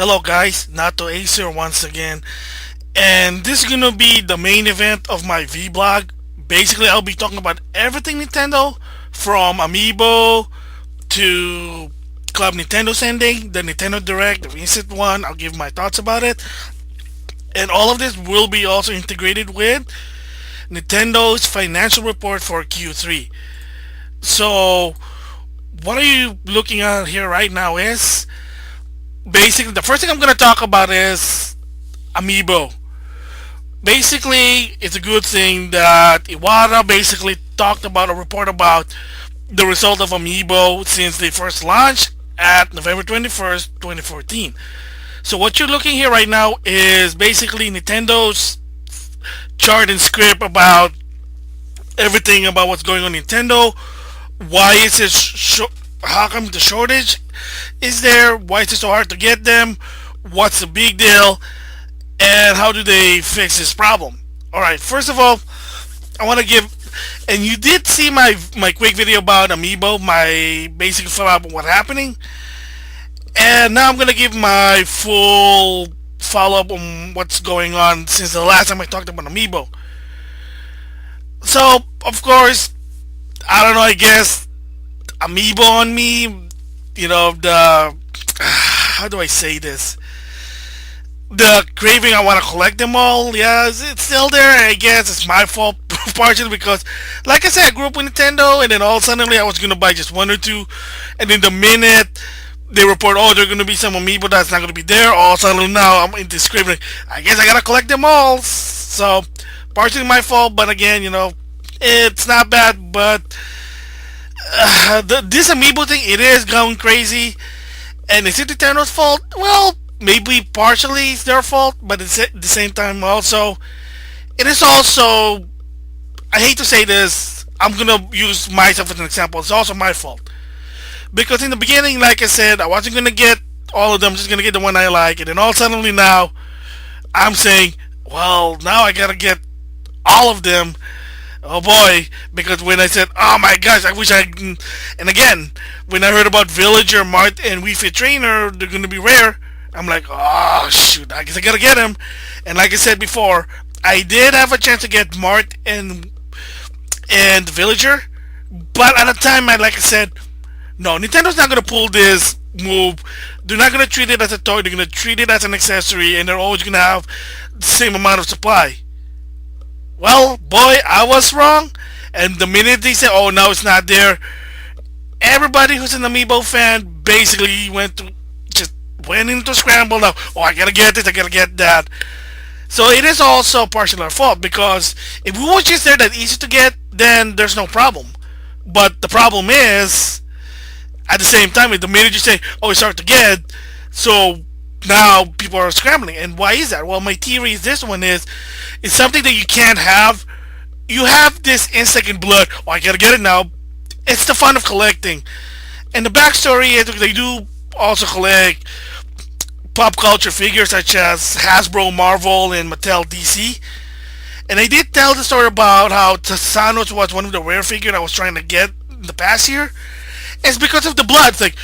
Hello guys, NautoAisDx here once again, and this is gonna be the main event of my vlog. Basically, I'll be talking about everything Nintendo, from Amiibo to Club Nintendo sending, the Nintendo Direct, the recent one. I'll give my thoughts about it, and all of this will be also integrated with Nintendo's financial report for Q3. So, what are you looking at here right now is basically the first thing I'm gonna talk about is Amiibo. Basically, it's a good thing that Iwata basically talked about a report about the result of Amiibo since they first launched at November 21st, 2014. So what you're looking here right now is basically Nintendo's chart and script about everything about what's going on in Nintendo. Why is it how come the shortage is there? Why is it so hard to get them? What's the big deal? And how do they fix this problem? Alright, first of all, I want to give, and you did see my quick video about Amiibo, my basic follow-up on what's happening. And now I'm going to give my full follow-up on what's going on since the last time I talked about Amiibo. So, of course, I don't know, I guess Amiibo on me, the, how do I say this? The craving, I want to collect them all. Yeah, it's still there. I guess it's my fault partially because, like I said, I grew up with Nintendo, and then all suddenly I was gonna buy just one or two, and then the minute they report, oh, there's gonna be some Amiibo that's not gonna be there, all suddenly now I'm in this craving. I guess I gotta collect them all. So partially my fault, but again, it's not bad. But this Amiibo thing, it is going crazy, and is it Nintendo's fault? Well, maybe partially it's their fault, but at the same time also, it is also, I hate to say this, I'm gonna use myself as an example, it's also my fault. Because in the beginning, like I said, I wasn't gonna get all of them, just gonna get the one I like, and then all suddenly now, I'm saying, well, now I gotta get all of them. Oh boy, because when I said, oh my gosh, I wish and again, when I heard about Villager, Mart, and Wii Fit Trainer, they're gonna be rare, I'm like, oh shoot, I guess I gotta get him. And like I said before, I did have a chance to get Mart and Villager, but at the time, like I said, no, Nintendo's not gonna pull this move. They're not gonna treat it as a toy. They're gonna treat it as an accessory, and they're always gonna have the same amount of supply. Well, boy, I was wrong. And the minute they said, oh, now it's not there, everybody who's an Amiibo fan basically went into scramble now. Oh, I gotta get this, I gotta get that. So it is also partially our fault, because if we were just there that easy to get, then there's no problem. But the problem is, at the same time, the minute you say, oh, it's hard to get, so now people are scrambling. And why is that? Well, my theory is this one is, it's something that you can't have. You have this instinct in blood, oh, I gotta get it now. It's the fun of collecting. And the backstory is they do also collect pop culture figures such as Hasbro, Marvel, and Mattel DC. And I did tell the story about how Thanos was one of the rare figures I was trying to get in the past year. It's because of the blood. It's like,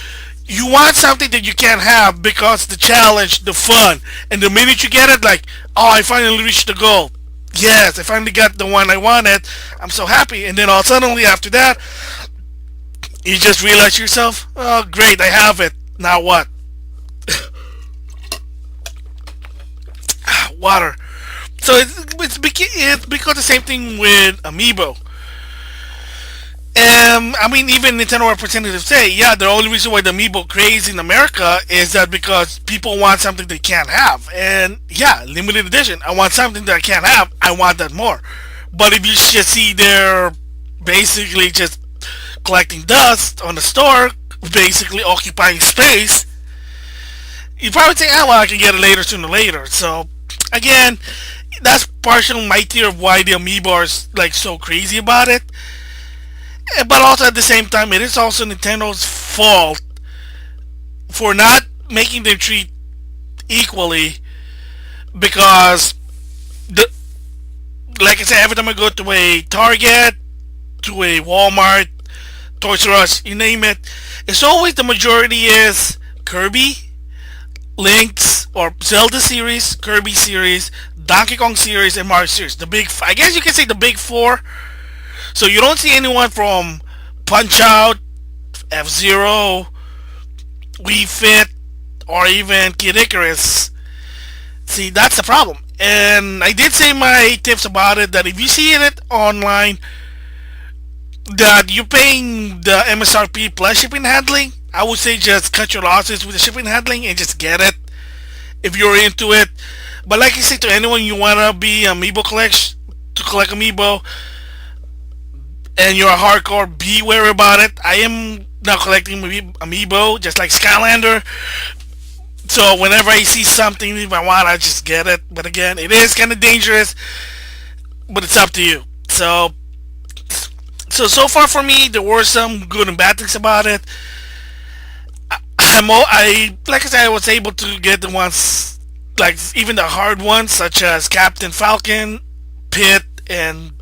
you want something that you can't have because the challenge, the fun. And the minute you get it, like, oh, I finally reached the goal. Yes, I finally got the one I wanted. I'm so happy. And then all suddenly after that, you just realize to yourself, oh, great, I have it. Now what? Water. So it's because the same thing with Amiibo. I mean, even Nintendo representatives say, yeah, the only reason why the Amiibo craze in America is that because people want something they can't have. And yeah, limited edition. I want something that I can't have. I want that more. But if you just see they're basically just collecting dust on the store, basically occupying space, you probably think, oh, well, I can get it later, sooner or later. So, again, that's partially my theory of why the Amiibo are like so crazy about it. But also at the same time, it is also Nintendo's fault for not making them treat equally, because like I said, every time I go to a Target, to a Walmart, Toys R Us, you name it, it's always the majority is Kirby, Link's or Zelda series, Kirby series, Donkey Kong series, and Mario series. I guess you can say the big four. So you don't see anyone from Punch Out, F Zero, Wii Fit, or even Kid Icarus. See, that's the problem. And I did say my tips about it, that if you see it online, that you're paying the MSRP plus shipping handling, I would say just cut your losses with the shipping handling and just get it if you're into it. But like I say to anyone, you wanna be amiibo to collect amiibo, and you're a hardcore, be wary about it. I am now collecting amiibo just like Skylander. So whenever I see something if I want, I just get it. But again, it is kind of dangerous, but it's up to you. So far for me, there were some good and bad things about it. I like I said, I was able to get the ones like even the hard ones, such as Captain Falcon, Pit, and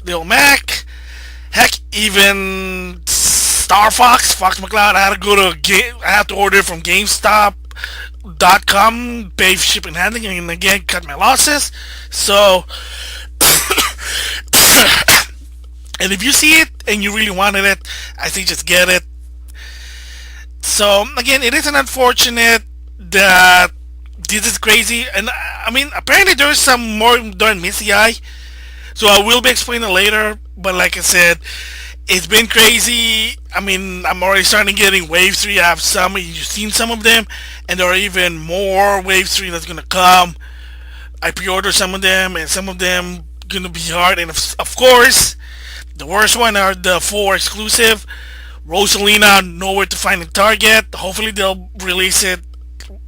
Lil Mac. Heck, even Star Fox, Fox McCloud. I had to go to I had to order from GameStop.com, pay for shipping and handling, and again cut my losses. So, and if you see it and you really wanted it, I think just get it. So again, it is an unfortunate that this is crazy, and I mean apparently there is some more done Missy Eye, so I will be explaining later. But like I said, it's been crazy. I mean, I'm already starting getting Wave 3. I have some, you've seen some of them, and there are even more Wave 3 that's gonna come. I pre-ordered some of them, and some of them gonna be hard, and of course the worst one are the 4 exclusive. Rosalina, nowhere to find in Target. Hopefully they'll release it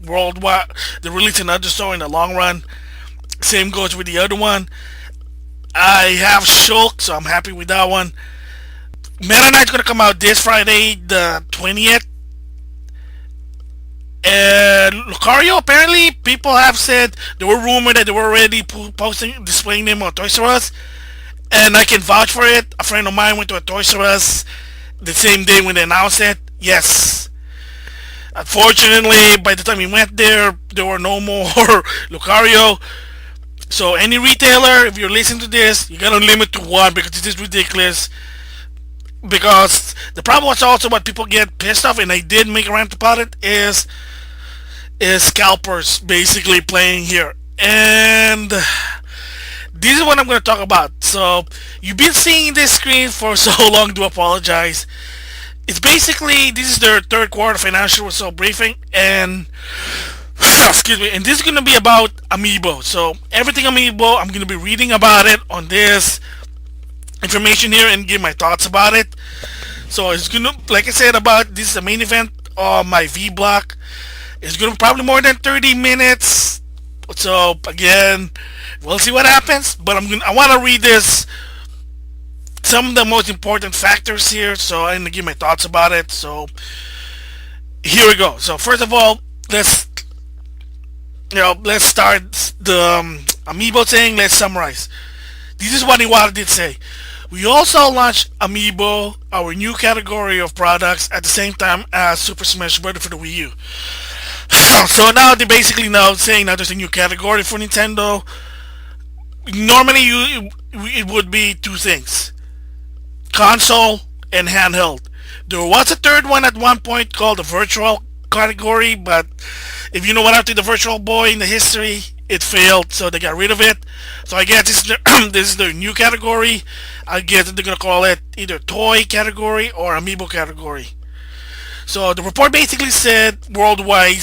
worldwide. They'll release another store in the long run. Same goes with the other one. I have Shulk, so I'm happy with that one. Meta Knight's gonna come out this Friday, the 20th. And Lucario, apparently people have said there were rumored that they were already displaying them on Toys R Us, and I can vouch for it. A friend of mine went to a Toys R Us the same day when they announced it. Yes. Unfortunately, by the time he went there were no more Lucario. So any retailer, if you're listening to this, you gotta limit to one because this is ridiculous. Because the problem was also what people get pissed off, and I did make a rant about it, is scalpers basically playing here. And this is what I'm going to talk about. So you've been seeing this screen for so long, do apologize. It's basically, this is their third quarter financial result briefing, and excuse me, and this is going to be about Amiibo. So everything Amiibo, I'm going to be reading about it on this information here and give my thoughts about it. So it's going to, like I said, about this is the main event of my V block. It's going to be probably more than 30 minutes. So again, we'll see what happens. But I want to read this, some of the most important factors here. So I'm going to give my thoughts about it. So here we go. So first of all, let's start the Amiibo thing. Let's summarize. This is what Iwata did say. We also launched Amiibo, our new category of products, at the same time as Super Smash Bros. For the Wii U. So now they're basically now saying that there's a new category for Nintendo. Normally it would be two things: console and handheld. There was a third one at one point called the virtual category, but if you know what happened to the Virtual Boy in the history, it failed, so they got rid of it. So I guess this is their new category. I guess they're gonna call it either toy category or Amiibo category. So the report basically said worldwide,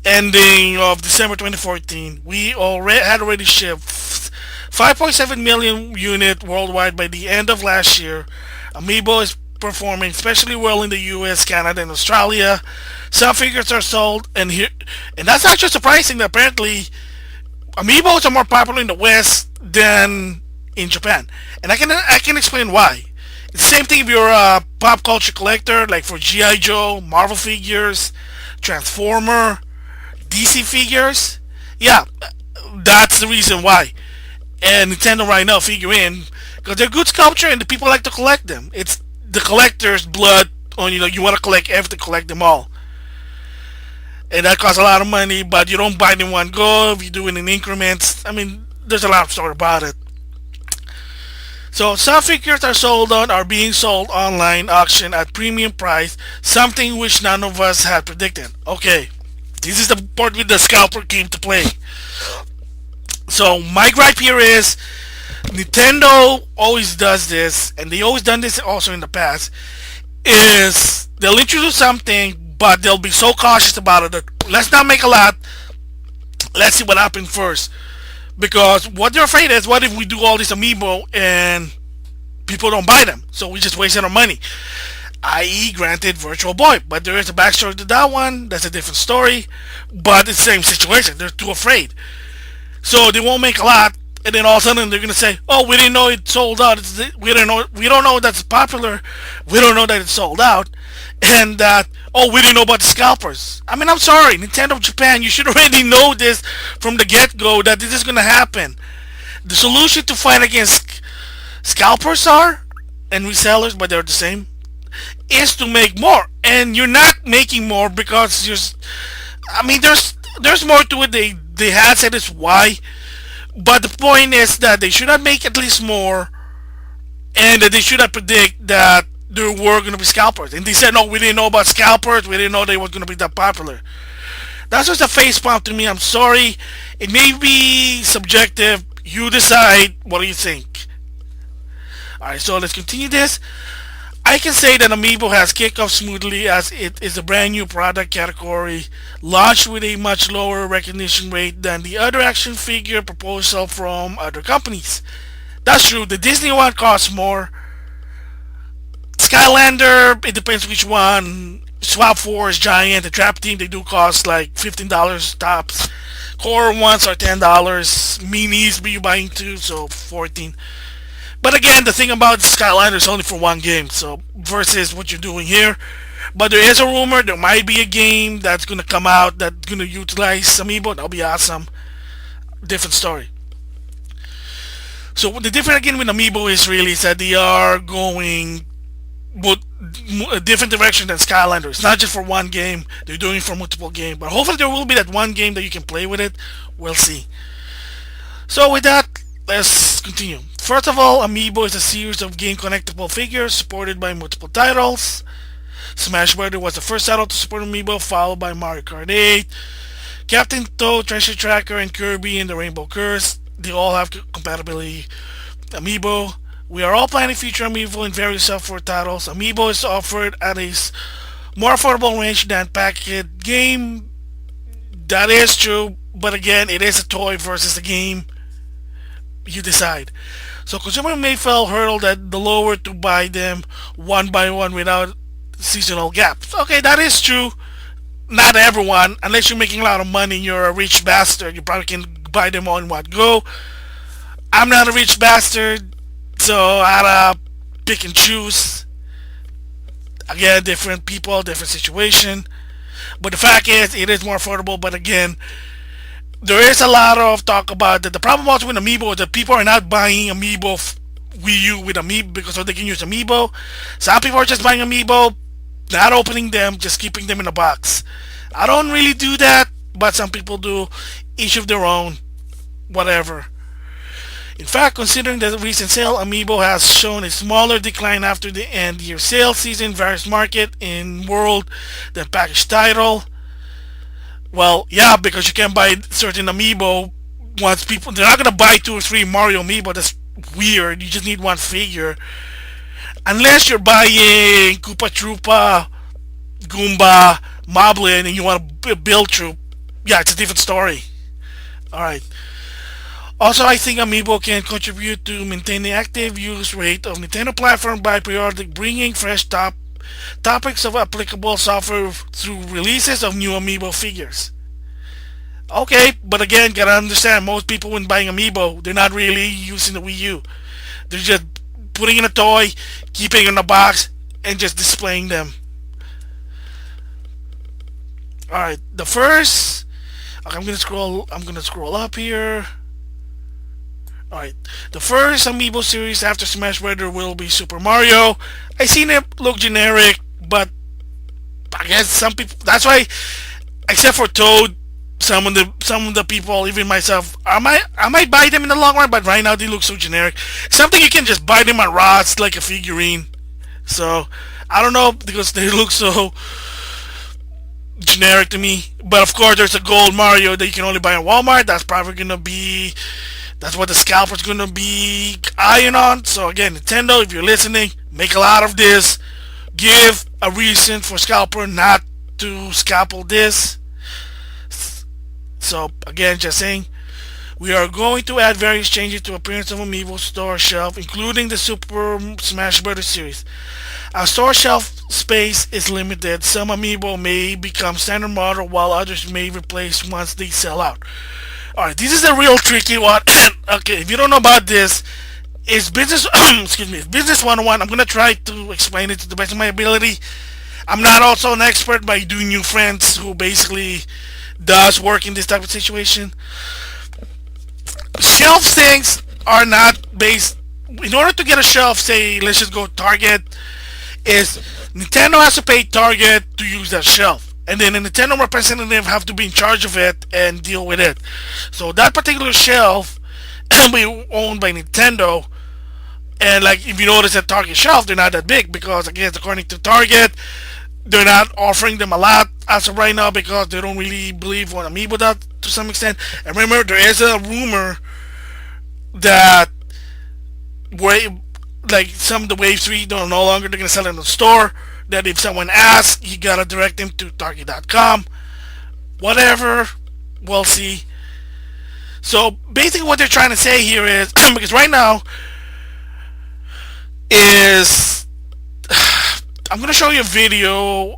ending of December 2014, we had already shipped 5.7 million units worldwide by the end of last year. Amiibo is performing especially well in the US, Canada, and Australia. Some figures are sold, and that's actually surprising. That apparently, Amiibos are more popular in the West than in Japan, and I can explain why. It's the same thing if you're a pop culture collector, like for G.I. Joe, Marvel figures, Transformer, DC figures. Yeah, that's the reason why. And Nintendo right now figure in because they're good sculpture and the people like to collect them. It's the collector's blood on you want to collect everything, collect them all. and that costs a lot of money. But you don't buy it in one go. If you do it in increments, I mean, there's a lot of story about it. So some figures are being sold online auction at premium price, something which none of us had predicted. Okay, this is the part where the scalper came to play. So my gripe here is Nintendo always does this, and they always done this also in the past. Is they'll introduce something, but they'll be so cautious about it that let's not make a lot. Let's see what happens first. Because what they're afraid is, what if we do all this amiibo and people don't buy them? So we just wasted our money. I.e., granted, Virtual Boy. But there is a backstory to that one. That's a different story. But it's the same situation. They're too afraid. So they won't make a lot. And then all of a sudden they're gonna say, "Oh, we didn't know it sold out. We don't know that's popular. We don't know that it's sold out." And that, "Oh, we didn't know about the scalpers." I mean, I'm sorry, Nintendo Japan, you should already know this from the get-go that this is gonna happen. The solution to fight against scalpers are and resellers, but they're the same, is to make more. And you're not making more because I mean, there's more to it. They had said it's why. But the point is that they should not make at least more, and that they should not predict that there were going to be scalpers. And they said, "No, we didn't know about scalpers. We didn't know they were going to be that popular." That's just a face palm to me. I'm sorry. It may be subjective. You decide. What do you think? Alright, so let's continue this. I can say that Amiibo has kicked off smoothly as it is a brand new product category, launched with a much lower recognition rate than the other action figure proposal from other companies. That's true, the Disney one costs more. Skylander, it depends which one. Swap Force, Giant, the Trap Team, they do cost like $15 tops. Core ones are $10. Minis, be you buying two, so 14. But again, the thing about Skylander is only for one game, so versus what you're doing here. But there is a rumor there might be a game that's gonna come out that's gonna utilize Amiibo. That'll be awesome. Different story. So the difference again with Amiibo is really is that they are going with a different direction than Skylander. It's not just for one game. They're doing it for multiple games. But hopefully there will be that one game that you can play with it. We'll see. So with that, let's continue. First of all, Amiibo is a series of game connectable figures supported by multiple titles. Smash Bros. Was the first title to support Amiibo, followed by Mario Kart 8, Captain Toad, Treasure Tracker, and Kirby in the Rainbow Curse. They all have compatibility with Amiibo. We are all planning future Amiibo in various software titles. Amiibo is offered at a more affordable range than packaged game. That is true, but again, it is a toy versus a game. You decide. So consumer may feel hurdled at the lower to buy them one by one without seasonal gaps. Okay, that is true. Not everyone, unless you're making a lot of money and you're a rich bastard, you probably can buy them all in one go. I'm not a rich bastard, so I had to pick and choose. Again, different people, different situation. But the fact is, it is more affordable. But again, there is a lot of talk about that. The problem also with Amiibo is that people are not buying Amiibo Wii U with Amiibo because they can use Amiibo. Some people are just buying Amiibo, not opening them, just keeping them in a box. I don't really do that, but some people do. Each of their own, whatever. In fact, considering the recent sale, Amiibo has shown a smaller decline after the end year sale season, various market in world than packaged title. Well, yeah, because you can buy certain Amiibo once people they're not gonna buy 2 or 3 Mario Amiibo. That's weird. You just need one figure, unless you're buying Koopa Troopa, Goomba, Moblin, and you want to build troop. Yeah, it's a different story. All right. Also, I think Amiibo can contribute to maintaining active use rate of Nintendo platform by periodically bringing fresh topics of applicable software through releases of new Amiibo figures. Okay, but again, gotta understand, most people when buying Amiibo, they're not really using the Wii U. They're just putting in a toy, keeping it in a box, and just displaying them. Alright, the first okay, I'm gonna scroll up here. Alright, the first Amiibo series after Smash Bros. Will be Super Mario. I seen it look generic, but I guess some people. That's why except for Toad, some of the people, even myself, I might buy them in the long run, but right now they look so generic. Something you can just buy them at Ross like a figurine. So I don't know because they look so generic to me. But of course, there's a gold Mario that you can only buy in Walmart. That's what the scalper's gonna be eyeing on. So again, Nintendo, if you're listening, make a lot of this. Give a reason for scalper not to scalpel this. So again, just saying, we are going to add various changes to appearance of Amiibo store shelf, including the Super Smash Bros. Series. Our store shelf space is limited. Some Amiibo may become standard model, while others may replace once they sell out. Alright, this is a real tricky one. Okay, if you don't know about this, it's business. Excuse me, it's business 101. I'm gonna try to explain it to the best of my ability. I'm not also an expert, but I do new friends who basically does work in this type of situation. Shelf things are not based. In order to get a shelf, say let's just go Target, is Nintendo has to pay Target to use that shelf, and then a Nintendo representative have to be in charge of it and deal with it. So that particular shelf will be owned by Nintendo. And like if you notice at Target shelf, they're not that big because again, according to Target, they're not offering them a lot as of right now because they don't really believe what Amiibo does to some extent. And remember, there is a rumor that like some of the Wave 3 don't no longer they're gonna sell it in the store. That if someone asks, you gotta direct them to Target.com. Whatever, we'll see. So basically, what they're trying to say here is because right now is I'm gonna show you a video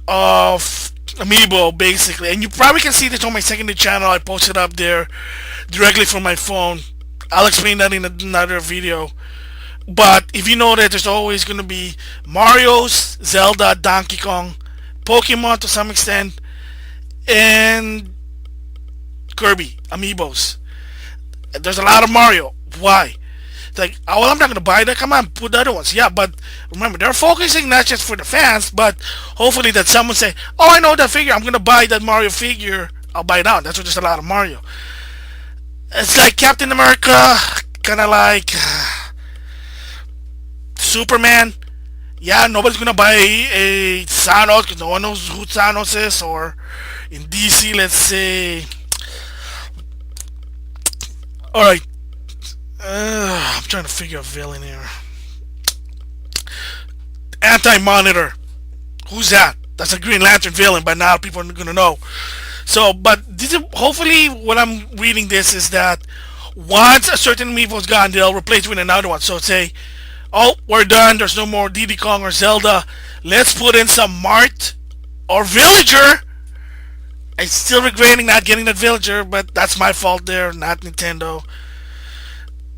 of Amiibo basically, and you probably can see this on my secondary channel. I posted up there directly from my phone. I'll explain that in another video. But if you know that there's always gonna be Mario's, Zelda, Donkey Kong, Pokemon to some extent, and Kirby Amiibos. There's a lot of Mario. Why? It's like, oh, well, I'm not gonna buy that. Come on, put the other ones. Yeah, but remember, they're focusing not just for the fans, but hopefully that someone say, oh, I know that figure. I'm gonna buy that Mario figure. I'll buy it out. That's what there's a lot of Mario. It's like Captain America, kind of like Superman. Yeah, nobody's gonna buy a Thanos because no one knows who Thanos is. Or in DC, let's say, all right. I'm trying to figure a villain here. Anti-Monitor. Who's that? That's a Green Lantern villain, but now people are gonna know. So, but this is, hopefully, what I'm reading this is that once a certain amiibo's gone, they'll replace with another one. So say, oh, we're done. There's no more Diddy Kong or Zelda. Let's put in some Mart or Villager. I'm still regretting not getting that Villager, but that's my fault there, not Nintendo.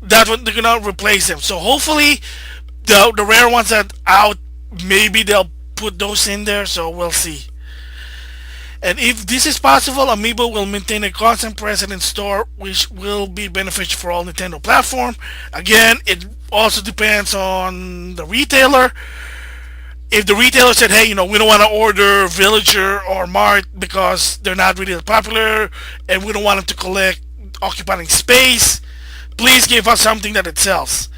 That's what they're gonna replace them. So hopefully, the rare ones that out, maybe they'll put those in there. So we'll see. And if this is possible, Amiibo will maintain a constant presence in store, which will be beneficial for all Nintendo platform. Again, it also depends on the retailer. If the retailer said, hey, we don't want to order Villager or Mart because they're not really popular and we don't want them to collect occupying space, please give us something that it sells.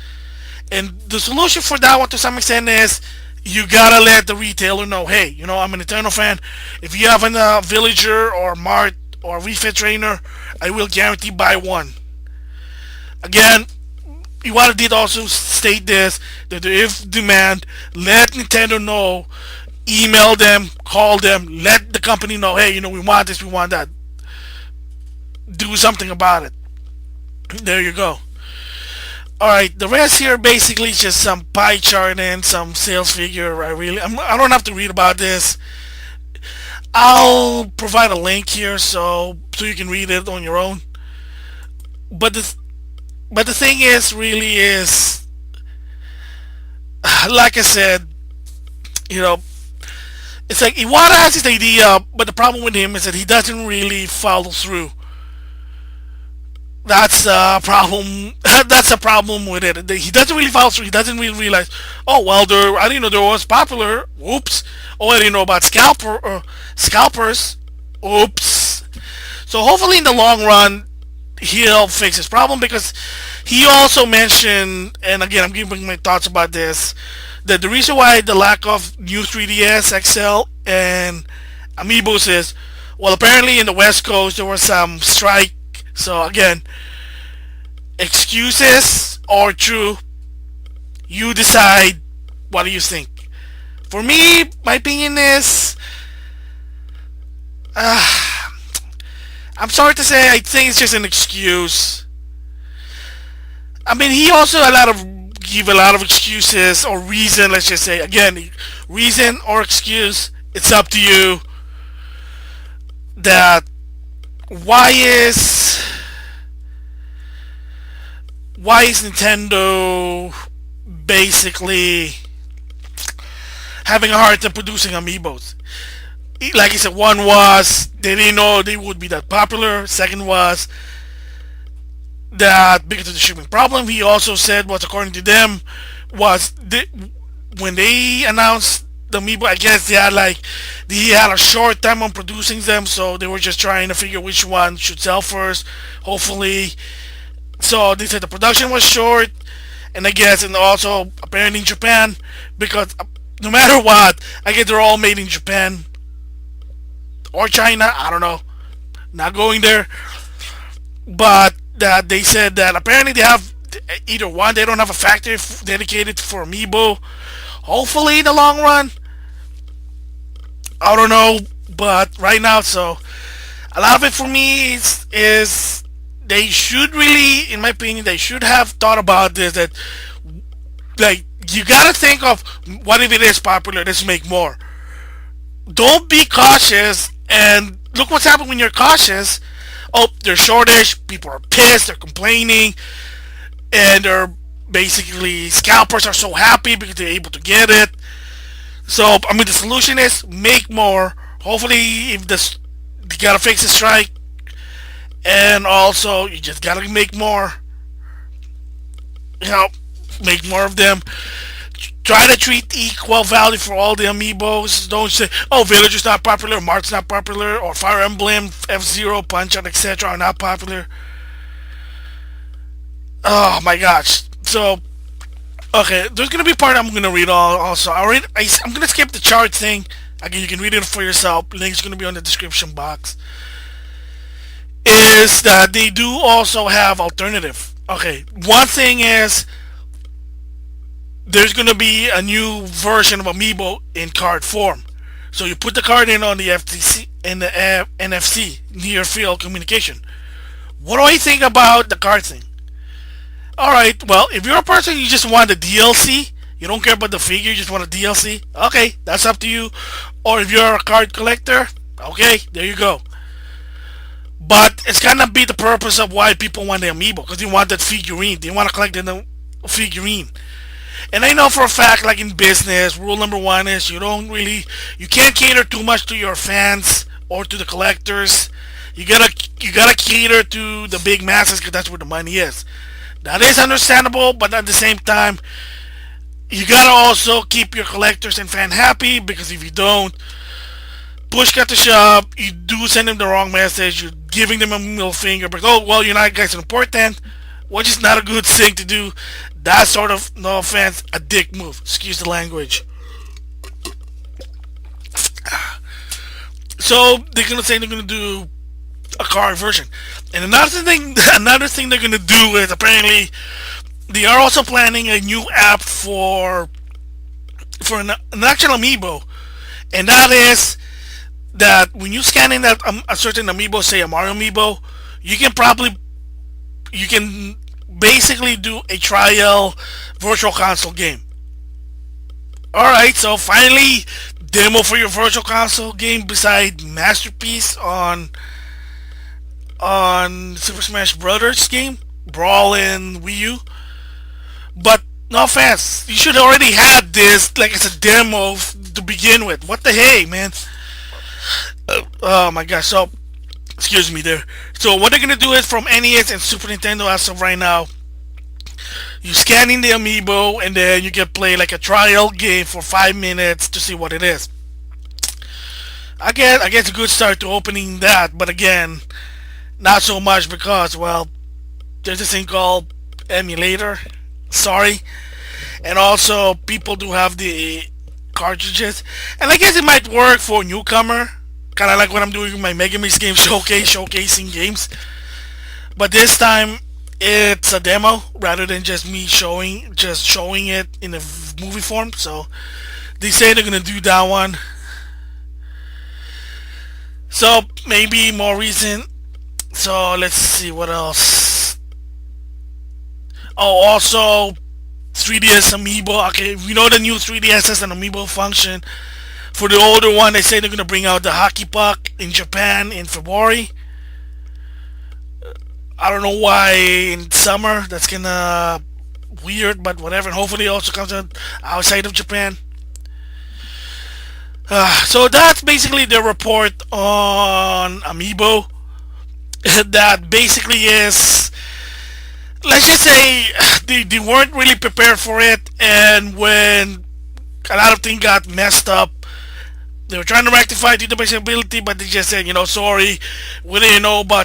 And the solution for that one to some extent is you gotta let the retailer know, hey, I'm a Nintendo fan. If you have a Villager or Mart or Wii Fit Trainer, I will guarantee buy one. Again, Iwata did also state this, that if demand, let Nintendo know, email them, call them, let the company know, hey, we want this, we want that. Do something about it. There you go. Alright, the rest here basically is just some pie chart and some sales figure. I don't have to read about this. I'll provide a link here so you can read it on your own. But the thing is, really is, like I said, it's like Iwata has his idea, but the problem with him is that he doesn't really follow through. That's a problem. That's a problem with it. He doesn't really follow through. He doesn't really realize. Oh well, there. I didn't know there was popular. Oops. Oh, I didn't know about scalpers. Oops. So hopefully, in the long run, he'll fix his problem because he also mentioned, and again, I'm giving my thoughts about this, that the reason why the lack of new 3DS XL and Amiibos is, well, apparently in the West Coast there was some strike. So again, excuses or true, you decide. What do you think? For me, my opinion is, uh, I'm sorry to say, I think it's just an excuse. I mean, he also a lot of give a lot of excuses or reason. Let's just say again, reason or excuse. It's up to you. That why is Nintendo basically having a hard time producing amiibos? Like I said, one was they didn't know they would be that popular. Second was that because of the shipping problem. He also said what, according to them, was when they announced the amiibo, I guess they had a short time on producing them, so they were just trying to figure which one should sell first. Hopefully, so they said the production was short, and I guess, and also apparently in Japan, because no matter what, I guess they're all made in Japan or China. I don't know. Not going there, but that they said that apparently they have either one. They don't have a factory dedicated for Amiibo. Hopefully, in the long run, I don't know, but right now, so a lot of it for me is they should really, in my opinion, they should have thought about this. That like you gotta think of what if it is popular. Let's make more. Don't be cautious and look what's happened when you're cautious. Oh, there's shortage. People are pissed. They're complaining, and they're basically scalpers are so happy because they're able to get it. So I mean, the solution is make more. Hopefully, if this you gotta fix the strike, and also you just gotta make more. You know, make more of them. Try to treat equal value for all the amiibos. Don't say, "Oh, Village is not popular, Mark's not popular, or Fire Emblem, F Zero, Punch Out, etc. are not popular." Oh my gosh! So okay, there's gonna be part I'm gonna read also. I'm gonna skip the chart thing. Again, you can read it for yourself. Link's gonna be on the description box. Is that they do also have alternative. Okay, one thing is there's gonna be a new version of Amiibo in card form. So you put the card in on the FTC and the NFC, near field communication. What do I think about the card thing? Alright, well, if you're a person you just want the DLC, you don't care about the figure, you just want a DLC, okay, that's up to you. Or if you're a card collector, okay, there you go. But it's gonna be the purpose of why people want the Amiibo, because they want that figurine, they want to collect the figurine. And I know for a fact, like in business, rule number one is you can't cater too much to your fans or to the collectors. You gotta cater to the big masses because that's where the money is. That is understandable, but at the same time, you gotta also keep your collectors and fan happy, because if you don't, push got to shove, you do send them the wrong message. You're giving them a middle finger, but oh well, you're not guys important, which is not a good thing to do. That's sort of, no offense, a dick move. Excuse the language. So they're gonna say they're gonna do a card version, and another thing they're gonna do is apparently they are also planning a new app for an actual amiibo, and that is that when you scan in that a certain amiibo, say a Mario amiibo, you can basically do a trial virtual console game. Alright, so finally, demo for your virtual console game beside Masterpiece on Super Smash Brothers game, Brawl in Wii U. But no offense, you should already have this like it's a demo to begin with. What the hey, man? Oh my gosh! So Excuse me there. So what they're gonna do is from NES and Super Nintendo as of right now, you scan in the amiibo and then you can play like a trial game for 5 minutes to see what it is. I guess a good start to opening that, but again, not so much because well, there's this thing called emulator. Sorry, and also people do have the cartridges, and I guess it might work for a newcomer. Kind of like what I'm doing with my Megamix game showcase, showcasing games. But this time, it's a demo rather than just me showing it in a movie form. So they say they're gonna do that one. So maybe more recent. So let's see what else. Oh, also 3DS Amiibo. Okay, we know the new 3DS has an Amiibo function. For the older one, they say they're gonna bring out the hockey puck in Japan in February. I don't know why in summer. That's kinda weird, but whatever. And hopefully, it also comes out outside of Japan. So that's basically the report on Amiibo. That basically is, let's just say, they weren't really prepared for it, and when a lot of things got messed up, they were trying to rectify the debatability, but they just said, sorry, we didn't know about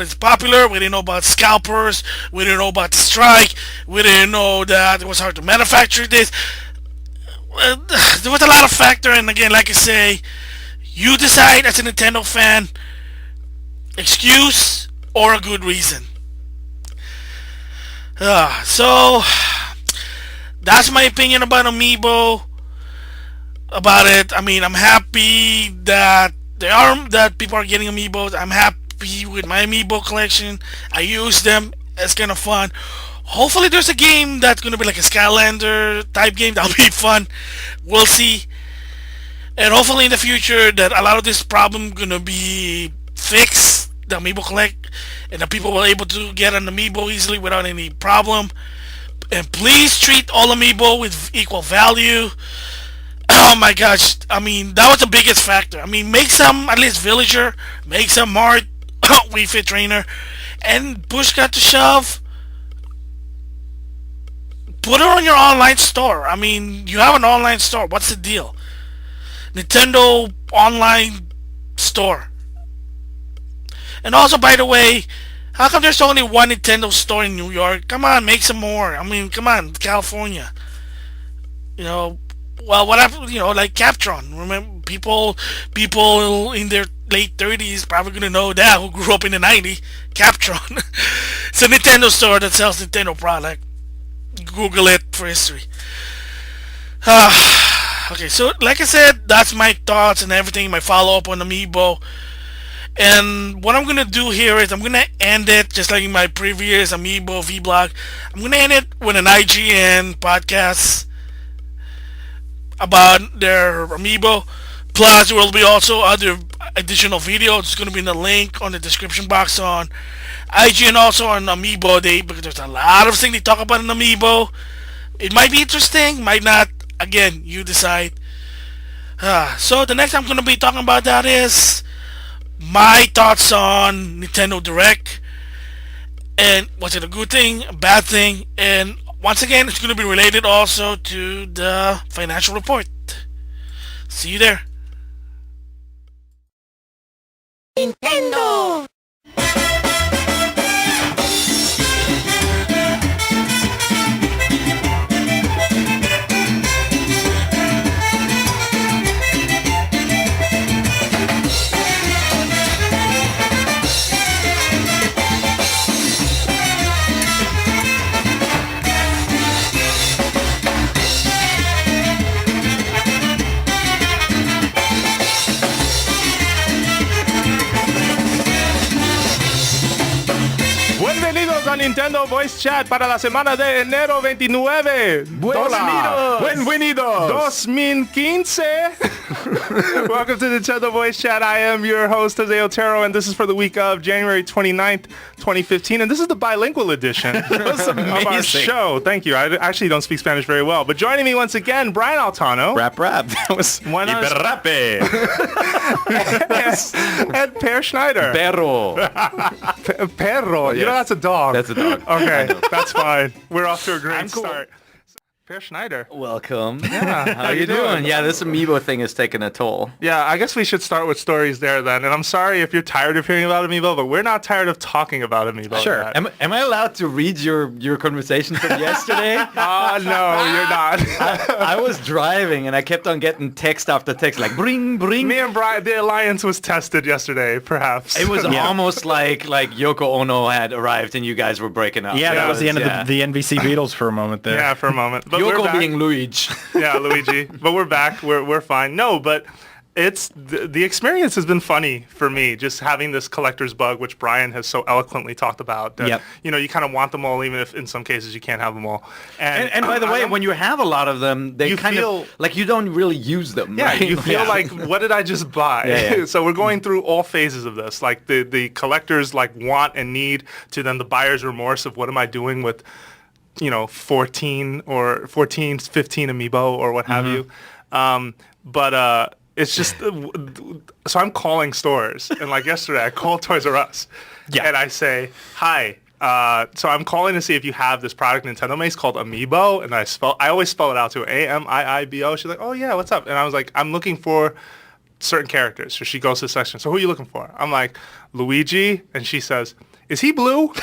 its popular, we didn't know about scalpers, we didn't know about the strike, we didn't know that it was hard to manufacture this. There was a lot of factor, and again, like I say, you decide as a Nintendo fan, excuse or a good reason. So that's my opinion about Amiibo. About it, I mean, I'm happy that people are getting Amiibos. I'm happy with my Amiibo collection. I use them. It's kind of fun. Hopefully, there's a game that's gonna be like a Skylander type game. That'll be fun. We'll see. And hopefully, in the future, that a lot of this problem gonna be fixed. The Amiibo collect, and the people will able to get an Amiibo easily without any problem. And please treat all Amiibo with equal value. Oh my gosh, I mean, that was the biggest factor. I mean, make some, at least Villager, make some Mart, Wii Fit Trainer, and push got to shove, put it on your online store. I mean, you have an online store, what's the deal? Nintendo online store. And also, by the way, how come there's only one Nintendo store in New York? Come on, make some more. I mean, come on, California. You know, well, whatever, like Captron. Remember, people in their late 30s probably gonna know that who grew up in the 90s. Captron. It's a Nintendo store that sells Nintendo product. Google it for history. Okay, so like I said, that's my thoughts and everything. My follow up on Amiibo. And what I'm gonna do here is I'm gonna end it just like in my previous Amiibo vlog. I'm gonna end it with an IGN podcast about their Amiibo. Plus, there will be also other additional videos. It's going to be in the link on the description box on IGN, also on Amiibo Day, because there's a lot of things they talk about in Amiibo. It might be interesting, might not. Again, you decide. So the next I'm going to be talking about that is my thoughts on Nintendo Direct. And was it a good thing, a bad thing? And once again, it's going to be related also to the financial report. See you there. Nintendo! Nintendo Voice Chat para la semana de enero 29. Bienvenidos. 2015. Welcome to Nintendo Voice Chat. I am your host, Jose Otero, and this is for the week of January 29th, 2015. And this is the bilingual edition of our show. Thank you. I actually don't speak Spanish very well. But joining me once again, Brian Altano. Rap. That was... And Per Schneider. Perro. Perro. Yes. You know, that's a dog. That's a dog. Okay, that's fine. We're off to a great start. Per Schneider. Welcome. Yeah. How you doing? Yeah, this Amiibo thing is taking a toll. Yeah, I guess we should start with stories there then. And I'm sorry if you're tired of hearing about Amiibo, but we're not tired of talking about Amiibo. Sure. Yet. Am I allowed to read your conversation from yesterday? No, you're not. I was driving and I kept on getting text after text like bring. Me and Brian, the alliance was tested yesterday, perhaps. It was almost like Yoko Ono had arrived and you guys were breaking up. Yeah, that was the end of the NBC Beatles for a moment there. Yeah, for a moment. But Yoko being Luigi. Yeah, Luigi. But we're back. We're fine. No, but it's the experience has been funny for me, just having this collector's bug, which Brian has so eloquently talked about. That, you know, you kind of want them all, even if in some cases you can't have them all. And by the way, when you have a lot of them, they kind of like you don't really use them. Yeah, right? you feel like, what did I just buy? Yeah. So we're going through all phases of this, like the collectors like want and need, to then the buyer's remorse of what am I doing with, you know, 15 Amiibo or what have you. But it's just, so I'm calling stores. And like yesterday, I called Toys R Us. Yeah. And I say, hi. So I'm calling to see if you have this product Nintendo makes called Amiibo. And I always spell it out to Amiibo. She's like, oh yeah, what's up? And I was like, I'm looking for certain characters. So she goes to the section. So who are you looking for? I'm like, Luigi. And she says, is he blue?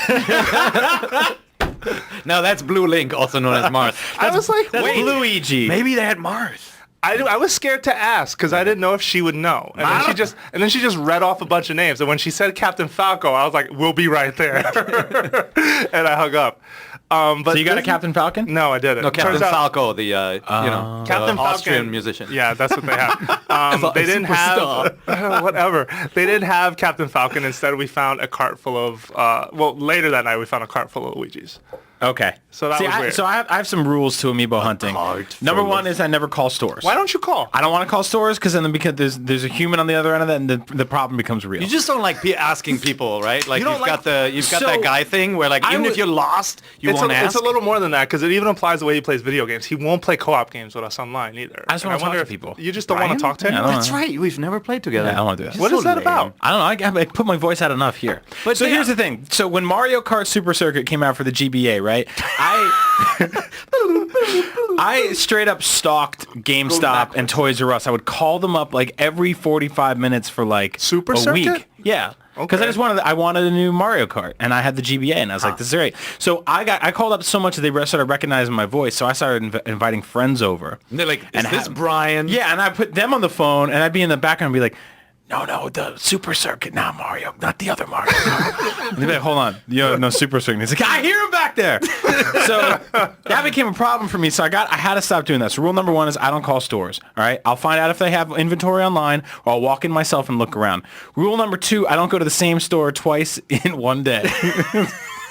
No, that's Blue Link, also known as Marth. I was like, That's wait, Luigi. Maybe they had Marth. I was scared to ask because I didn't know if she would know. And then she just read off a bunch of names. And when she said Captain Falco, I was like, we'll be right there. And I hung up. But so you got a Captain Falcon? No, I didn't. No, Captain Falco, the Captain Austrian Falcon, musician. Yeah, that's what they have. They didn't have whatever. They didn't have Captain Falcon. Instead, we found a cart full of. Later that night, we found a cart full of Luigi's. Okay. So that was weird. So I have some rules to Amiibo hunting. Number one is I never call stores. Why don't you call? I don't want to call stores because there's a human on the other end of that, and the problem becomes real. You just don't like asking people, right? Like you've got that guy thing where like even if you're lost, you won't ask. It's a little more than that because it even applies the way he plays video games. He won't play co-op games with us online either. I just want to talk to people. You just don't want to talk to him? Yeah, That's right. We've never played together. Yeah, I don't want to do that. What is that about? I don't know. I put my voice out enough here. But so here's the thing. So when Mario Kart Super Circuit came out for the GBA, right? I straight up stalked GameStop and Toys R Us. I would call them up like every 45 minutes for like Super a Circuit? week. Yeah. Because I wanted a new Mario Kart, and I had the GBA, and I was like, this is great. So I called up so much that they started recognizing my voice, so I started inviting friends over. And they're like, is this Brian? Yeah, and I put them on the phone, and I'd be in the background and be like, no, the Super Circuit, not Mario, not the other Mario. And they'd be like, hold on, no Super Circuit. And he's like, I hear him back there. So that became a problem for me. So I had to stop doing that. So rule number one is I don't call stores. All right, I'll find out if they have inventory online, or I'll walk in myself and look around. Rule number two, I don't go to the same store twice in one day.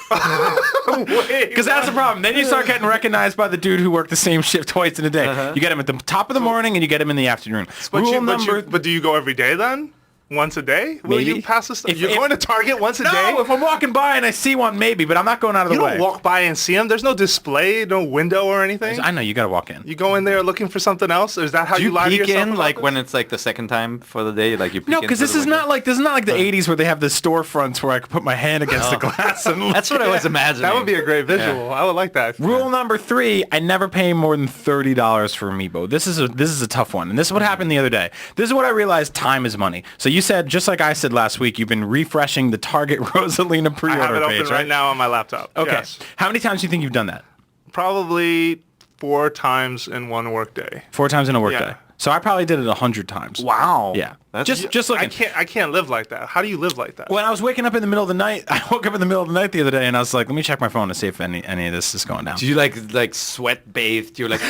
Because that's the problem. Then you start getting recognized by the dude who worked the same shift twice in a day. You get him at the top of the morning and you get him in the afternoon. But do you go every day then? Once a day? Will you pass this? You're going to Target once a day? No, if I'm walking by and I see one, maybe, but I'm not going out of the way. You don't walk by and see them? There's no display, no window or anything? I know, you got to walk in. You go in there looking for something else? Or is that how you lie to yourself? Do you peek in, like, when it's, like, the second time for the day? Like, you peek No, because this is not like the 80s where they have the storefronts where I could put my hand against the glass. And that's what I was imagining. That would be a great visual. Yeah. I would like that. Rule number 3, I never pay more than $30 for Amiibo. This is a tough one. And this is what happened the other day. This is what I realized: time is money. So you said, just like I said last week, you've been refreshing the Target Rosalina pre-order page. I have it open right now on my laptop. Okay. Yes. How many times do you think you've done that? Probably 4 times in one workday. 4 times in a workday. So I probably did it 100 times. Wow. Yeah. Just looking. I can't live like that. How do you live like that? When I was waking up in the middle of the night, I woke up in the middle of the night the other day, and I was like, let me check my phone to see if any of this is going down. Do you like sweat bathed? You're like,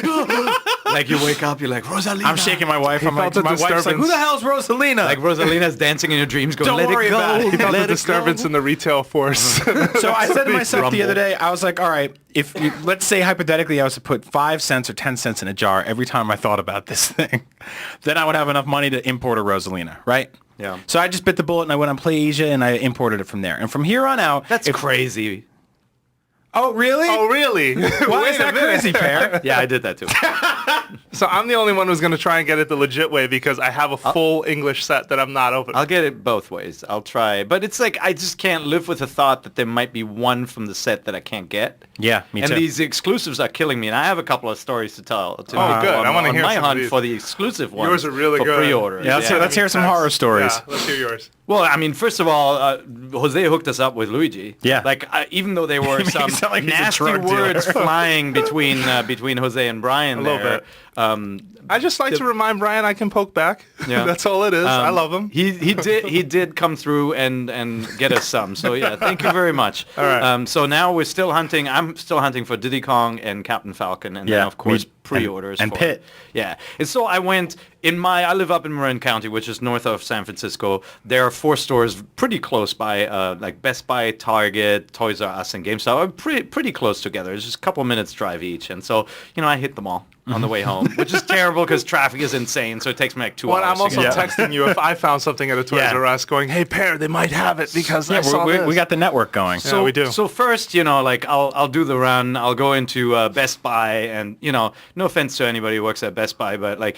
Like you wake up, you're like, Rosalina. I'm shaking my wife. I'm like, felt my the wife's like, who the hell's Rosalina? Like Rosalina's dancing in your dreams going, Don't let worry it go. about it. He felt the Let it disturbance go. in the retail force. So I said to myself the other Rumble. day, I was like, all right, let's say hypothetically I was to put 5 cents or 10 cents in a jar every time I thought about this thing, then I would have enough money to import a Rosalina, right? Yeah. So I just bit the bullet and I went on PlayAsia and I imported it from there. And from here on out... That's crazy. Oh, really? Oh, really? Why Wait is a that minute. crazy, Pear? Yeah, I did that too. So I'm the only one who's going to try and get it the legit way because I have a full English set that I'm not opening. I'll get it both ways. I'll try. But it's like I just can't live with the thought that there might be one from the set that I can't get. Yeah, me And too. these exclusives are killing me. And I have a couple of stories to tell. good. I wanna on hear my some of hunt these. for the exclusive ones. Yours are really for good. pre-orders. Yeah, let's hear some horror stories. Yeah, let's hear yours. Well, I mean, first of all, Jose hooked us up with Luigi. Yeah. Like, even though there were He makes some it sound like he's a nasty drug dealer. words flying between Jose and Brian A little there. I just like to remind Brian I can poke back. Yeah. That's all it is. I love him. He did come through and get us some. So yeah, thank you very much. All right. So now we're still hunting. I'm still hunting for Diddy Kong and Captain Falcon, and then of course pre-orders and for Pitt. Yeah. And so I went I live up in Marin County, which is north of San Francisco. There are 4 stores pretty close by, like Best Buy, Target, Toys R Us, and GameStop. Pretty close together. It's just a couple of minutes drive each. And so, I hit them all on the way home, which is terrible because traffic is insane. So it takes me like 2 Well, hours. I'm also to get texting you if I found something at a Toys Yeah. R Us going, hey, Pear, they might have it because I saw Yeah, this. we got the network going. Yeah, we do. So first, like I'll do the run. I'll go into Best Buy, and no offense to anybody who works at Best Buy, but like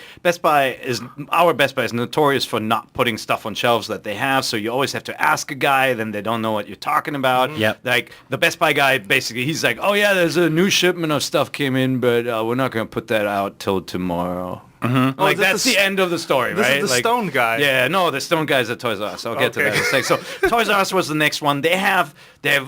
our Best Buy is notorious for not putting stuff on shelves that they have. So you always have to ask a guy, then they don't know what you're talking about. Yep. Like the Best Buy guy, basically, he's like, oh yeah, there's a new shipment of stuff came in, but we're not gonna put that out till tomorrow. Oh, Like this that's is- the end of the story, this is right? the like, Stone guy. Yeah, no, the Stone guy's at Toys R Us. I'll get to Okay. that in a sec. So Toys R Us was the next one. They have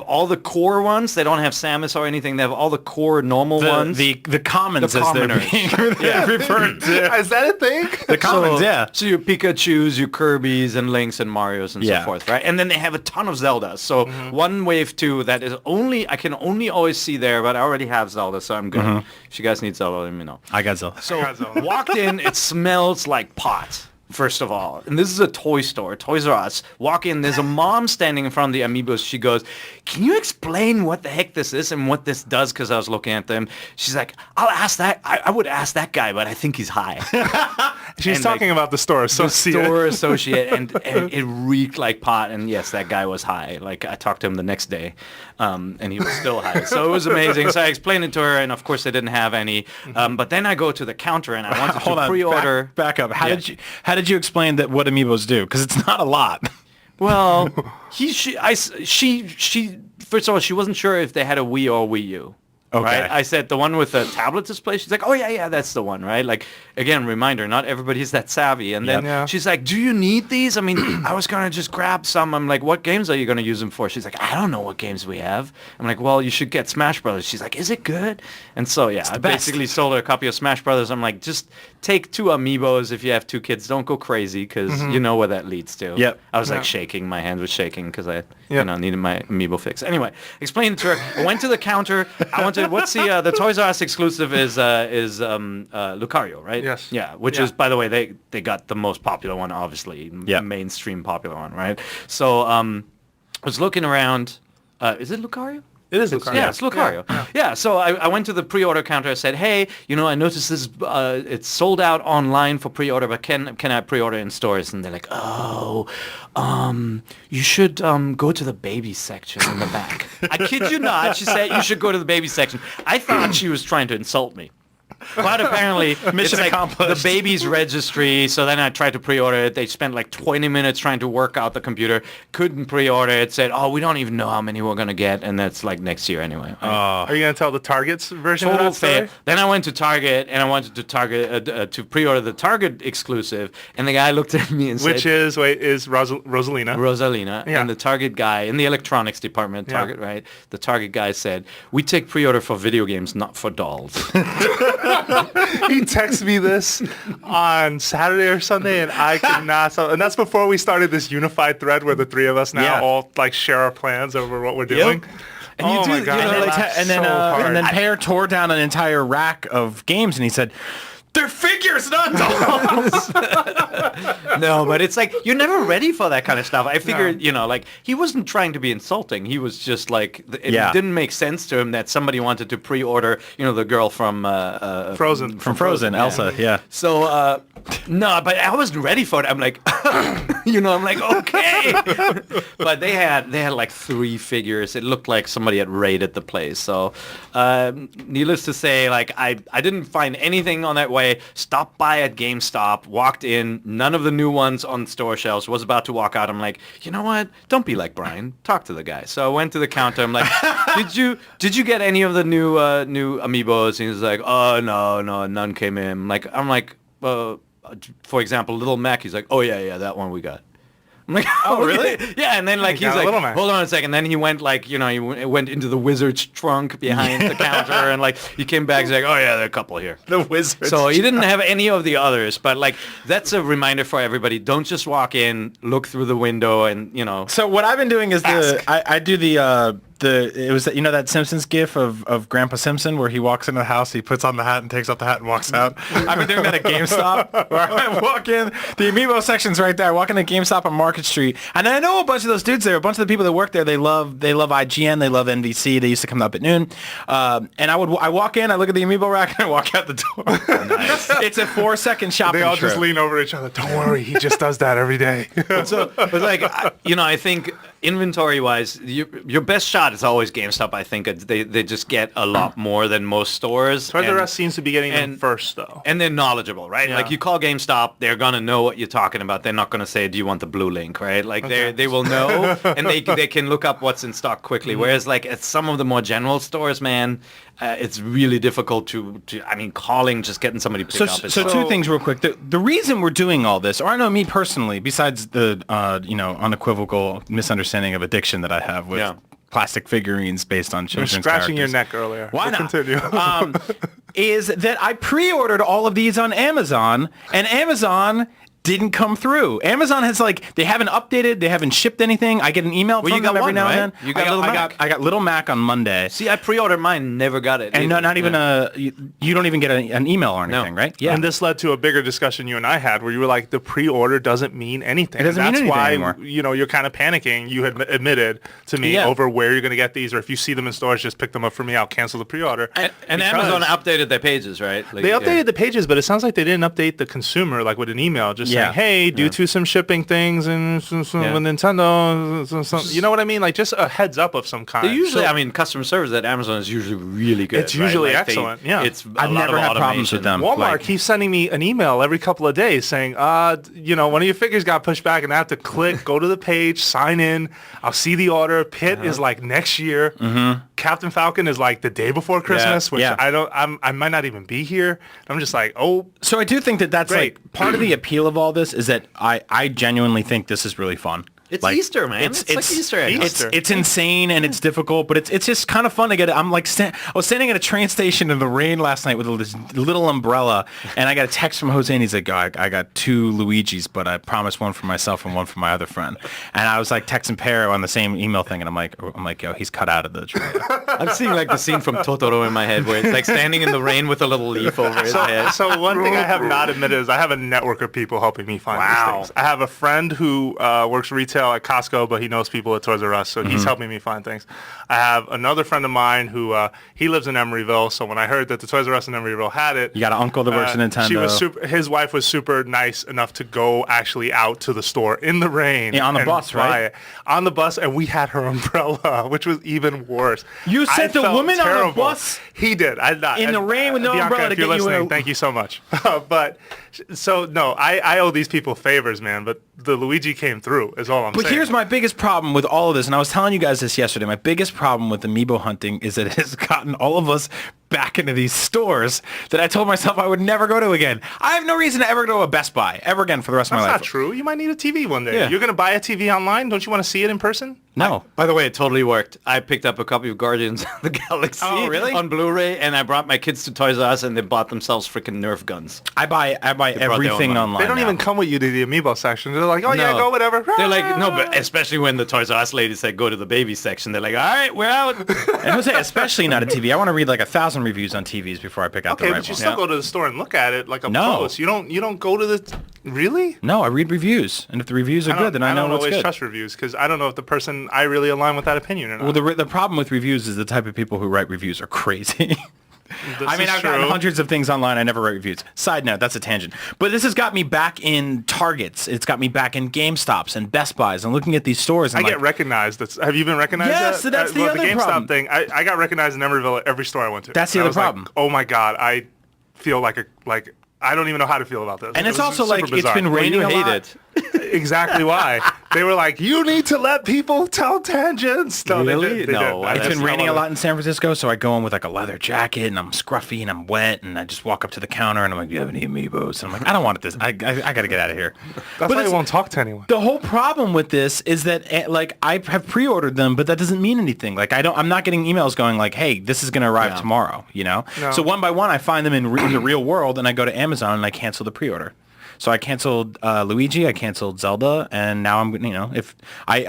all the core ones. They don't have Samus or anything. They have all the core normal ones. The commons The as they're commoners. being Yeah. referred to. Is that a thing? The commons, yeah. So your Pikachus, your Kirby's, and Links and Mario's and Yeah. so forth, right? And then they have a ton of Zeldas. So one wave 2 that is I can only always see there, but I already have Zelda, so I'm good. If you guys need Zelda, let me know. I got Zelda. So walked in, it smells like pot. First of all, and this is a toy store, Toys R Us. Walk in, there's a mom standing in front of the Amiibos. She goes, can you explain what the heck this is and what this does? Because I was looking at them. She's like, I'll ask that. I would ask that guy, but I think he's high. She's And, talking like, about the store associate. Store associate, and it reeked like pot. And yes, that guy was high. Like I talked to him the next day, and he was still high. So it was amazing. So I explained it to her, and of course they didn't have any. But then I go to the counter, and I wanted Hold to on, pre-order. back up. How Yeah. did you explain that what Amiibos do? Because it's not a lot. Well, she first of all, she wasn't sure if they had a Wii or Wii U. Okay. Right? I said the one with the tablet display. She's like, oh yeah, that's the one, right? Like, again, reminder, not everybody's that savvy. And then Yeah. she's like, do you need these? I mean, I was gonna just grab some. I'm like, what games are you gonna use them for? She's like, I don't know what games we have. I'm like, well, you should get Smash Brothers. She's like, is it good? And so yeah, I best. basically sold her a copy of Smash Brothers. I'm like, just take 2 Amiibos if you have 2 kids. Don't go crazy because you know what that leads to. Yep. I was like Yeah. shaking. My hand was shaking because I Yeah. needed my Amiibo fix. Anyway, explained it to her. I went to the counter. I wanted, what's the Toys R Us exclusive is Lucario, right? Yes. Yeah, which Yeah. is, by the way, they got the most popular one, obviously. Yeah. Mainstream popular one, right? So I was looking around. Is it Lucario? It is Lucario. Yeah, it's Lucario. Yeah, so I went to the pre-order counter. I said, hey, I noticed this, it's sold out online for pre-order, but can I pre-order in stores? And they're like, oh, you should go to the baby section in the back. I kid you not. She said, you should go to the baby section. I thought she was trying to insult me. But apparently, Mission it's like accomplished. the baby's registry. So then I tried to pre-order it. They spent like 20 minutes trying to work out the computer. Couldn't pre-order it. Said, oh, we don't even know how many we're going to get. And that's like next year anyway. Are you going to tell the Target's version Total of that story? fail. Then I went to Target and I wanted to Target to pre-order the Target exclusive. And the guy looked at me and Which said, is Rosalina. Rosalina. Yeah. And the Target guy in the electronics department, Target, right? The Target guy said, we take pre-order for video games, not for dolls. He texted me this on Saturday or Sunday, and I could not. And that's before we started this unified thread where the 3 of us now Yeah. all like share our plans over what we're doing. And you oh do- my you god! know, I like, laughed and then so hard. Pear tore down an entire rack of games, and he said, They're figures, not dolls. No, but it's like you're never ready for that kind of stuff. I figured, like he wasn't trying to be insulting. He was just like it didn't make sense to him that somebody wanted to pre-order, the girl from Frozen. From Frozen, Elsa, yeah. So no, but I wasn't ready for it. I'm like, I'm like, okay. But they had like 3 figures. It looked like somebody had raided the place. So needless to say, like I didn't find anything on that way. Stopped by at GameStop, walked in, none of the new ones on store shelves, was about to walk out. I'm like, you know what? Don't be like Brian. Talk to the guy. So I went to the counter. I'm like, did you get any of the new Amiibos? And he's like, oh, no, none came in. I'm like, for example, Little Mac. He's like, oh, yeah, that one we got. I'm like, oh, really? Yeah, and then like he's like, hold on a second. Then he went like, he went into the wizard's trunk behind the counter, and like he came back. He's like, oh yeah, there are a couple here. The wizard. So he didn't have any of the others, but like that's a reminder for everybody. Don't just walk in, look through the window, and So what I've been doing is I do it was that Simpsons gif of Grandpa Simpson where he walks into the house, he puts on the hat and takes off the hat and walks out. I've been doing that at GameStop where I walk in, the Amiibo section's right there. I walk into GameStop on Market Street, and I know a bunch of those dudes there. A bunch of the people that work there, they love IGN, they love NBC. They used to come up at noon, and I walk in, I look at the Amiibo rack, and I walk out the door. Nice. It's a 4-second shopping They all trip. just lean over each other. Don't worry, he just does that every day. So, but like, I think inventory-wise, your best shot is always GameStop. I think they just get a lot more than most stores. Toys R Us seems to be getting them first, though. And they're knowledgeable, right? Yeah. Like you call GameStop, they're gonna know what you're talking about. They're not gonna say, "Do you want the blue link?" Right? Like they will know, and they can look up what's in stock quickly. Whereas like at some of the more general stores, man, it's really difficult to. I mean, calling, just getting somebody to pick up. So 2 things real quick. The reason we're doing all this, or I know me personally, besides the unequivocal misunderstanding of addiction that I have with plastic figurines based on children's scratching characters. your neck earlier. Why not? Continue. Is that I pre-ordered all of these on Amazon, and Amazon didn't come through. Amazon has they haven't updated, they haven't shipped anything. I get an email from them every now and then. You got Little Mac. I got Little Mac on Monday. See, I pre-ordered mine, never got it. And not even you don't even get an email or anything, right? Yeah. And this led to a bigger discussion you and I had where you were like, the pre-order doesn't mean anything. It doesn't mean anything anymore. You're kind of panicking. You had admitted to me over where you're going to get these, or if you see them in stores, just pick them up for me. I'll cancel the pre-order. And Amazon updated their pages, right? They updated the pages, but it sounds like they didn't update the consumer, like with an email, just saying, hey, due to some shipping things and with Nintendo, you know what I mean? Like just a heads up of some kind. They usually, customer service at Amazon is usually really good. It's usually excellent. I've never had problems with them. Walmart keeps sending me an email every couple of days saying, one of your figures got pushed back, and I have to click, go to the page, sign in. I'll see the order. Pit is like next year. Mm-hmm. Captain Falcon is like the day before Christmas, which I might not even be here. I'm just like, oh. So I do think that's great. like part of the appeal of all this is that I genuinely think this is really fun. It's Easter, man. It's like Easter egg. It's insane and it's difficult, but it's just kind of fun to get it. I'm like, I was standing at a train station in the rain last night with this little umbrella, and I got a text from Jose, and he's like, I got 2 Luigis, but I promised one for myself and one for my other friend. And I was like texting Pero on the same email thing, and I'm like, yo, he's cut out of the train. I'm seeing like the scene from Totoro in my head where it's like standing in the rain with a little leaf over his head. So one thing I have not admitted is I have a network of people helping me find these things. I have a friend who works retail at Costco, but he knows people at Toys R Us, so he's helping me find things. I have another friend of mine who he lives in Emeryville, so when I heard that the Toys R Us in Emeryville had it, you got an uncle that works at Nintendo. His wife was super nice enough to go actually out to the store in the rain, on the bus, right? On the bus, and we had her umbrella, which was even worse. You sent the woman terrible. on the bus? He did. I not in the rain with no Bianca, umbrella if to you're get listening, you thank you so much. But so no, I owe these people favors, man. But the Luigi came through, is all I'm saying. But here's my biggest problem with all of this, and I was telling you guys this yesterday. My biggest problem with Amiibo hunting is that it has gotten all of us back into these stores that I told myself I would never go to again. I have no reason to ever go to a Best Buy ever again for the rest of my life. That's not true. You might need a TV one day. Yeah. You're going to buy a TV online? Don't you want to see it in person? No. By the way, it totally worked. I picked up a copy of Guardians of the Galaxy on Blu-ray, and I brought my kids to Toys R Us, and they bought themselves freaking Nerf guns. I buy everything online. They don't even come with you to the Amiibo section. They're like, oh, yeah, go, whatever. They're like, no, but especially when the Toys R Us lady said go to the baby section. They're like, all right, we're out. And Jose, especially not a TV. I want to read like 1,000 run reviews on TVs before I pick out the Okay, right but you one. still go to the store and look at it like a No. post. You don't go to the... Really? No, I read reviews, and if the reviews are good, then I know don't what's always good. trust reviews because I don't know if the person I really align with that opinion or not. Well, the problem with reviews is the type of people who write reviews are crazy. This I mean, is I've gotten true. hundreds of things online. I never write reviews. Side note, that's a tangent. But this has got me back in Targets. It's got me back in GameStops and Best Buys and looking at these stores. And I get recognized. Have you been recognized? Yes, that's the other GameStop problem. thing. I got recognized in every store I went to. That's the And I other was like, problem. oh my god, I feel like I don't even know how to feel about this. And It it's was also super like bizarre. it's been raining You a hate lot. it. Exactly why. They were like, you need to let people tell tangents. No, they Really? did- they No, did. I It's That's been raining a lot in San Francisco, so I go in with like a leather jacket and I'm scruffy and I'm wet and I just walk up to the counter and I'm like, "Do you have any Amiibos?" And I'm like, "I don't want this. I got to get out of here." That's why it's- you won't talk to anyone. The whole problem with this is that like I have pre-ordered them, but that doesn't mean anything. Like I'm not getting emails going like, "Hey, this is going to arrive tomorrow," you know? No. So one by one I find them in the real world and I go to Amazon and I cancel the pre-order. So I canceled Luigi, I canceled Zelda, and now I'm, if I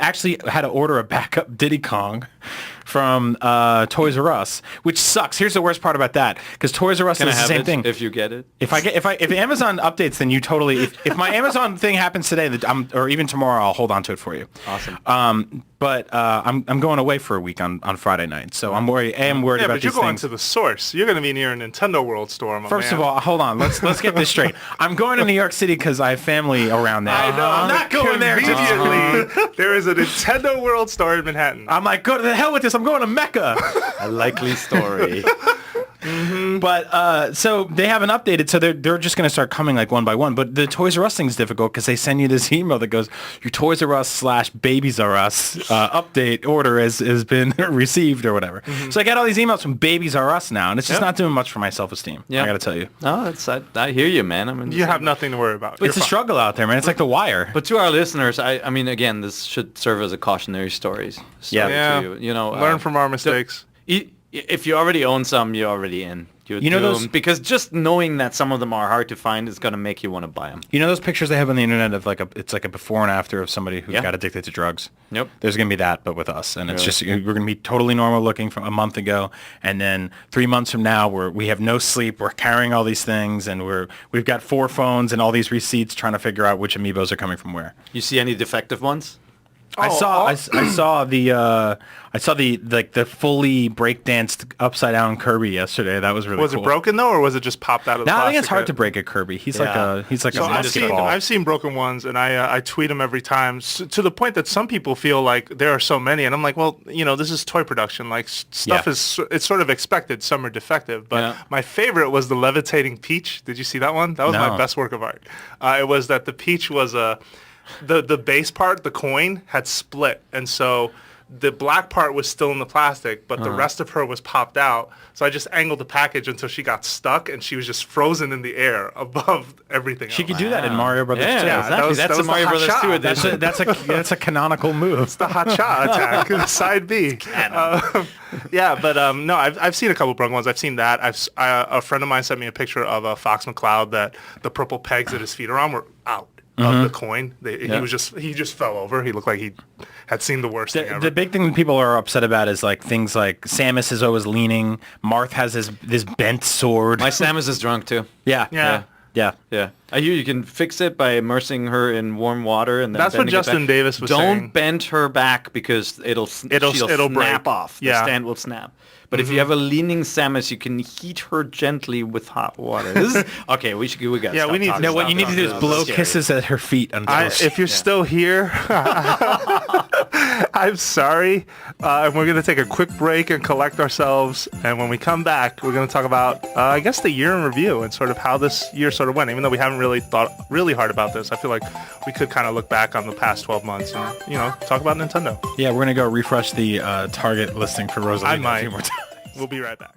actually had to order a backup Diddy Kong from Toys R Us, which sucks. Here's the worst part about that, because Toys R Us Can I is the have same it thing. if you get it? If Amazon updates, then you totally. If my Amazon thing happens today, or even tomorrow, I'll hold on to it for you. Awesome. But I'm going away for a week on Friday night, so I'm worried. I am worried Yeah, about but you're these going things. to the source. You're going to be near a Nintendo World store, my First man. of all, hold on. Let's get this straight. I'm going to New York City because I have family around there. I know. I'm not going there. Conveniently, there is a Nintendo World store in Manhattan. I'm like, go to the hell with this. I'm going to Mecca. A likely story. But so they haven't updated, so they're just going to start coming like one by one. But the Toys R Us thing is difficult because they send you this email that goes, your Toys R Us / Babies R Us update order has been received or whatever. So I get all these emails from Babies R Us now, and it's just not doing much for my self-esteem. Yeah. I got to tell you. No, I hear you, man. I mean, You have nothing to worry about. It's a struggle out there, man. It's like The Wire. But to our listeners, I mean, again, this should serve as a cautionary story Yeah. to you. You know, Learn from our mistakes. If you already own some, you're already in. You're You know those- doomed, because just knowing that some of them are hard to find is going to make you want to buy them. You know those pictures they have on the internet of it's like a before and after of somebody who Yeah. got addicted to drugs? Yep. There's going to be that, but with us. And it's just, we're going to be totally normal looking from a month ago. And then 3 months from now, we have no sleep. We're carrying all these things and we've got 4 phones and all these receipts trying to figure out which Amiibos are coming from where. You see any defective ones? I saw the fully breakdanced upside down Kirby yesterday. That was really Was cool. it broken though, or was it just popped out of the No, I think plastic? it's hard to break a Kirby. He's like Yeah. a So basketball. I've seen broken ones, and I tweet them every time to the point that some people feel like there are so many, and I'm like, well, this is toy production. Like stuff it's sort of expected. Some are defective, but my favorite was the levitating Peach. Did you see that one? That was No. my best work of art. It was that the Peach was the base part, the coin, had split, and so the black part was still in the plastic, but the rest of her was popped out. So I just angled the package until she got stuck, and she was just frozen in the air above everything She else. could do that in Mario Brothers 2. Yeah, that exactly. was- That's that a was the Mario hot Brothers shot. 2 edition. That's a canonical move. The hot shot attack, side B. No, I've seen a couple broken ones. I've seen that. A friend of mine sent me a picture of a Fox McCloud that the purple pegs that his feet are on were out of the coin. He just fell over. He looked like he had seen the worst thing ever. The big thing that people are upset about is like things like Samus is always leaning. Marth has this bent sword. My Samus is drunk too. Yeah. Yeah. I hear you can fix it by immersing her in warm water, and then That's what bending it Justin back. Davis was Don't saying. bend her back because it'll It'll snap break. off. The Yeah. stand will snap. But if you have a leaning Samus, you can heat her gently with hot water. Okay, we got. Yeah, we need to No, what you need to do is blow Scary. kisses at her feet until If you're still here, I'm sorry. And we're going to take a quick break and collect ourselves. And when we come back, we're going to talk about, I guess, the year in review and sort of how this year sort of went. Even though we haven't really thought really hard about this, I feel like we could kind of look back on the past 12 months and, talk about Nintendo. yeah, we're gonna go refresh the Target listing for Rosalina I might. a few more times. We'll be right back.